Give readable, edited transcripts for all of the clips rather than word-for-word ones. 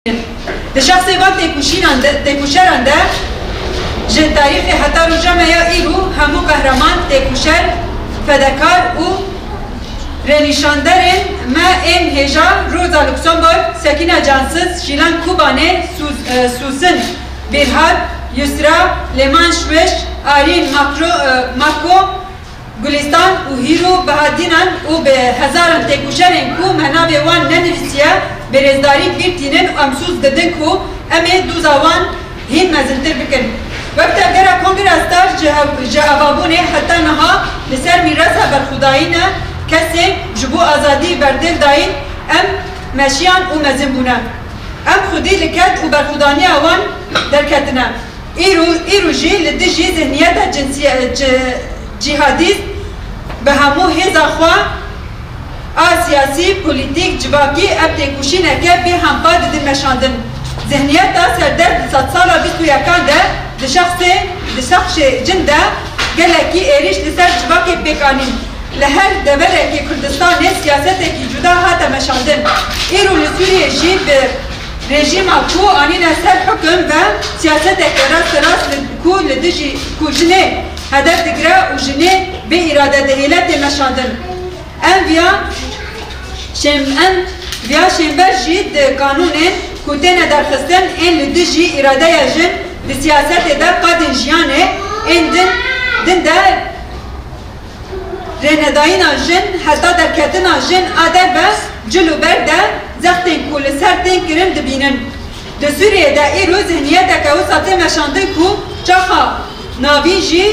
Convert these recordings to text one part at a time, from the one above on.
شخصی وقت تکوشران ده جه تاریخ حتی رو جمعه ایرو همو قهرمان تکوشر فدکار و رنیشاندرین ما این هجا روزا لوکسمبورگ سکینه جانسز شیلان کوبانه سوسن بیرهاد یسرا لیمان شوش آرین ماکو گلستان و هیرو بهادینان و به هزاران تکوشرین کو منابع وان ندویسیه برزداری بیرتینن و امسوز ددن کو امی دوزاوان هین مزنتر بکن. وقت اگر کنگرستار جوابونه حتی نها لسر میراث برخودایینه کسی جبو آزادی بردل داین ام مشیان و مزن بونه. ام خودی لکت و برخودانی آوان درکتنه. ایرو جی لدجی ذهنیت جهادیست به همو هزا خواه سیاسی، پولیتیک، جواکی اب تکوشی نکه به همپا ددن مشاندن. ذهنیت دا سردر 100 سالا 21 ده شخص جنده گلکی ایریش لسر جواکی بکانین. لهر دوره که کردستان سیاسته که جدا هاته مشاندن. ایرو لسوریه جی به رژیم کو آنین سر حکم و سیاسته که راست کو لدجی کو جنه هدف دگره و جنه به اراده دهیلت مشاندن. ام ویا شنبر جید قانونین کتنه درخستن این لدجی اراده جن به سیاست دا قادن جیانه این دن دا رنداین جن حتی در کتن جن آده بس جلو برده زختین کل سرتین کرن دبینن ده سوریه دا ایرو ذهنیت که او ساته مشانده کو چاقا ناوی جی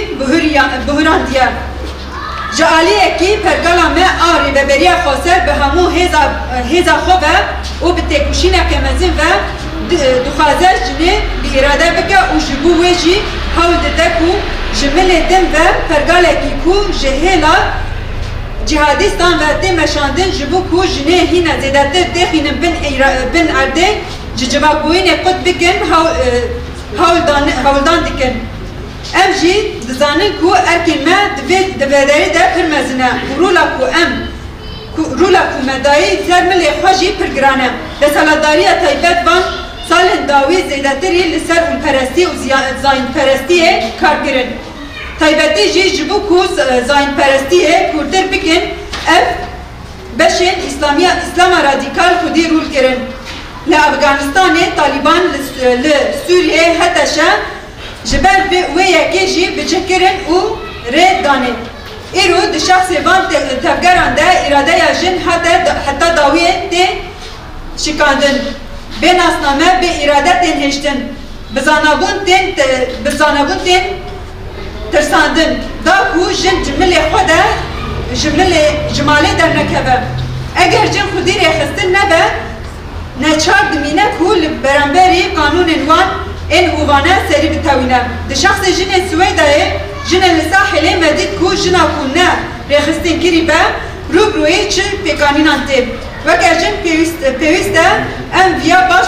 بهران دیار جالی اکی پرگالا ما آری و بریا خواستر به همو هیزا خوبه و به تکوشین اکمزین و دخوازش جنه به اراده بکه و جبو ویجی حول دده کو جمل دم و پرگالا اکی کو جهیلا جهادیستان و ده مشاندن جبو کو جنه هینه زیدته دخینن بن عرده ججباگوین قد بکن حولدان دکن ام جی دزانن کو ارکن ما دویداری ده پرمزنه رولا کو مدایی زرمل خوشی پرگرانه ده سالداری تایبت وان سالن داوی زیدتری لسر اون پرستی و زاین پرستیه کار کرن تایبتی جی جبو کو زاین پرستیه کردر بکن اف بشین اسلام رادیکال خودی رول کرن لأفغانستان طالبان لسوریه حتشا جبر و یکی بچکرن و رد دانه. ایرو ده شخص وان تفگران ده اراده یا جن حتی داویه ده شکاندن. به ناسنامه به اراده تن هشتن. بزانابون تن ترساندن. دا کو جن جمل خوده جماله در نکبه. اگر جن خودی ریخستن نبه نچار دمینه کول برانبری قانون وان این اوانه سری بتوینه. ده شخص جن سویده جن لساحله مدید کو جنا کنه ریخستین کری به روبروی چه پیکانینان تیم. وکر جن پیوسته ام ویا باش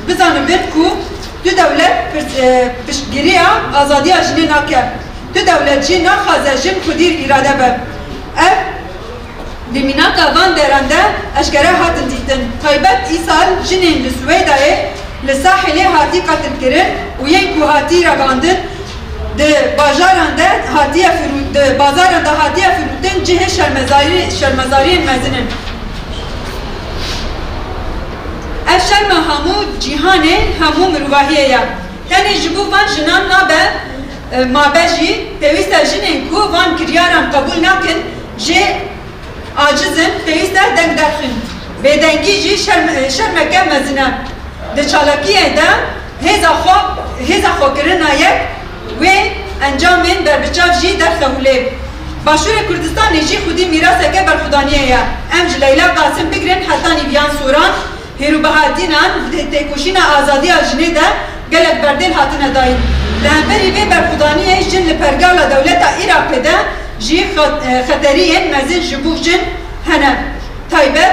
بزانبن کو دو دولت پشتگیری آزادی جنی ناکر. دو دولت جن نخوازه جن خودیر اراده به. اف بمیناک وان درنده اشکره هاتن دیدن. طایبت ایسال جنین لسویده لساحله هاتی قتل کرن و یک کو هاتی رگاندن ده بازاران ده هاتی فرودن جه شرمزاری مزنن. اف شرم همو جیهانه همو مروحیه یا تنی جبو وان جنان نابه مابجی پیوسته جنین کو وان کریارم قبول نکن جه عاجزن پیوسته دنگ درخن بدنگی جی شرمکه مزنن ده چالاکیه ده هزا خو کرنا یک و انجامین بر بچاف جی در خهوله. باشور کردستان جی خودی میراثه که برخودانیه یا ام جلیلا قاسم بگرن حتی نیبیان سوران هیرو بهادینان تکوشین آزادی آجنه ده گلک بردل هاتنه داین. لهمبری به برخودانیه جن لپرگالا دولتا عراق ده جی خطریین مزین جبوه جن هنه تایبه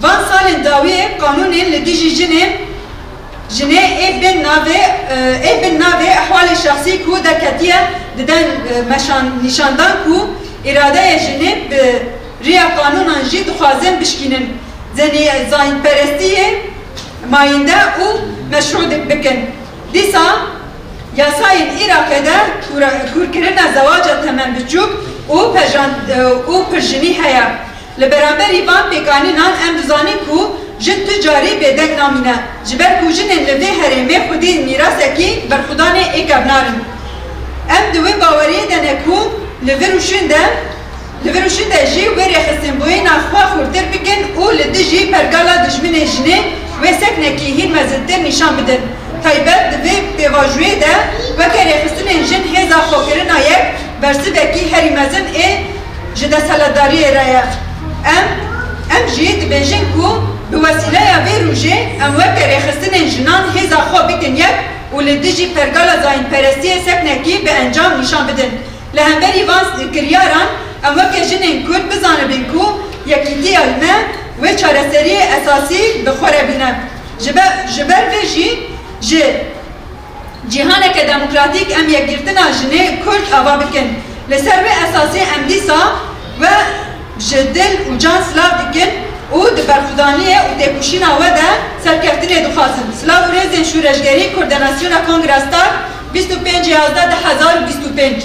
وان سالن داویه قانونین لدیجی جنه ای بن ناوه احوال شخصی کو دکتیه ددن نشاندان کو اراده جنه به ریا قانونان جی دخوازن بشکینن زنی زاین پرستیه mayinde û meşru bikin. Dîsa yasayên Iraqê de kûrkirina zewaca temel biçûk û pirjinî heye. Li beraberî van pêkanînan em dizanin ku jin tu carî bêdeng namîne. Ji ber ku jinên li vê herêmê xwedî mîrasekî berxudanê êkev narin. Em di wê baweriyê de ne ku li vir û şin de jî wê rêxistinbûyîna xwe xurtir bikin û li dijî pergala dijminên jinê wê seknekî hîn meziltir nîşan bidin. Taybet di vê pêvajûyê de weke rêxistinên jin hêza xwekirina yek bersivekî herî mezin ê ji desthilatdariyê re ye. Em jî dibêjin ku bi wesîleya vê rûjê em weke rêxistinên jinan hêza xwe bikin yek û li dijî pergala zayînperestiyê seknekî bi encam nîşan bidin. Li hemberî van kiryaran em weke jinên Kurd bizanibin ku yekîtiya me wê çareseriyê esasî bi xwe re bîne. Ji ber vê jî ji cîhaneke demokratîk em yekgirtina jinê Kurd ava bikin. Li ser vê esasê em dîsa ve ji dil û can silav dikin û di berxudaniyê û têkuşîna we de serkeftinê dixwazin. Silav û rêzên şûreşgerî Koordinasyona Kongrestar 25 11 2025.